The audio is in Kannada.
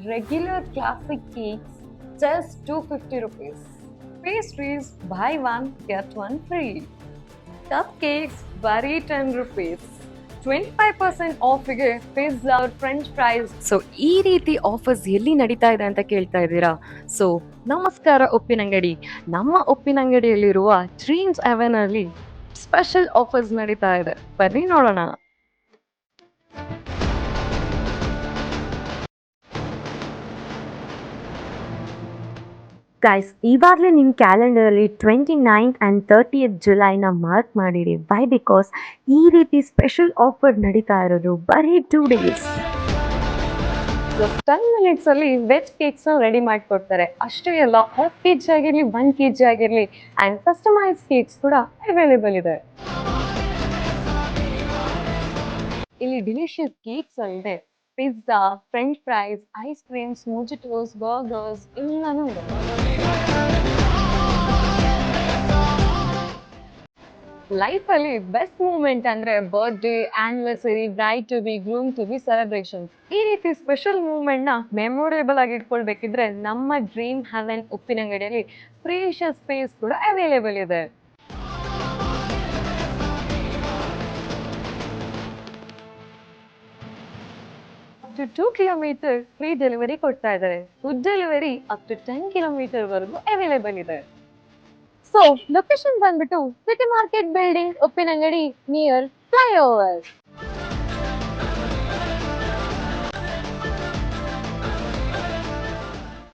Regular classic cakes just 250 rupees. Pastries buy one get one free. Cupcakes bari 10 rupees. 25% ಆಫಿಗೆ ಪಿಜ್ಜಾ ಫ್ರೆಂಚ್ ಫ್ರೈಸ್. ಸೊ ಈ ರೀತಿ ಆಫರ್ಸ್ ಎಲ್ಲಿ ನಡೀತಾ ಇದೆ ಅಂತ ಕೇಳ್ತಾ ಇದ್ದೀರಾ? ಸೊ ನಮಸ್ಕಾರ ಉಪ್ಪಿನಂಗಡಿ. ನಮ್ಮ ಉಪ್ಪಿನಂಗಡಿಯಲ್ಲಿರುವ ಡ್ರೀಮ್ಸ್ ಅವೆನಲ್ಲಿ ಸ್ಪೆಷಲ್ ಆಫರ್ಸ್ ನಡೀತಾ ಇದೆ. ಬನ್ನಿ ನೋಡೋಣ. ಗೈಸ್ ಇವಾಗಲೇ ನಿಮ್ಮ ಕ್ಯಾಲೆಂಡರಲ್ಲಿ 29th ಆ್ಯಂಡ್ 30th ಜುಲೈನ ಮಾರ್ಕ್ ಮಾಡಿರಿ. ವೈ ಬಿಕಾಸ್ ಈ ರೀತಿ ಸ್ಪೆಷಲ್ ಆಫರ್ ನಡೀತಾ ಇರೋದು ಬರೀ 2 days. 10 ಮಿನಿಟ್ಸ್ ಅಲ್ಲಿ ವೆಜ್ ಕೇಕ್ಸ್ ರೆಡಿ ಮಾಡಿಕೊಡ್ತಾರೆ. ಅಷ್ಟೇ ಅಲ್ಲ, ಹಾಫ್ ಕೆಜಿ ಆಗಿರಲಿ 1 kg ಆಗಿರಲಿ ಆ್ಯಂಡ್ ಕಸ್ಟಮೈಸ್ ಕೇಕ್ಸ್ ಕೂಡ ಅವೈಲೇಬಲ್ ಇದೆ. ಇಲ್ಲಿ ಡಿಲಿಷಿಯಸ್ ಕೇಕ್ಸ್ ಅಲ್ಲದೆ pizza, french fries, ice creams, mojitos, burgers ಎಲ್ಲನೂ ಇದೆ. ಲೈಫಲ್ಲಿ ಬೆಸ್ಟ್ ಮೂಮೆಂಟ್ ಅಂದ್ರೆ birthday, anniversary, bride to be, groom to be celebrations. ಈ ರೀತಿ ಸ್ಪೆಷಲ್ ಮೂಮೆಂಟ್ನ ಮೆಮೊರೇಬಲ್ ಆಗಿ ಇಟ್ಕೊಳ್ಬೇಕಿದ್ರೆ ನಮ್ಮ ಡ್ರೀಮ್ ಹೆವೆನ್ ಉಪ್ಪಿನಂಗಡಿಯಲ್ಲಿ ಪ್ರೀಶಿಯಸ್ ಸ್ಪೇಸ್ ಕೂಡ ಅವೈಲೇಬಲ್ ಇದೆ. Up to 2 kilometre free delivery ಕೊಡ್ತಾ ಇದ್ದಾರೆ. Food delivery up to 10 kilometre ವರೆಗೂ ಅವೈಲೇಬಲ್ ಇದೆ. ಸೊ ಲೊಕೇಶನ್ ಬಂದ್ಬಿಟ್ಟು city market building, Uppinangady, near flyover.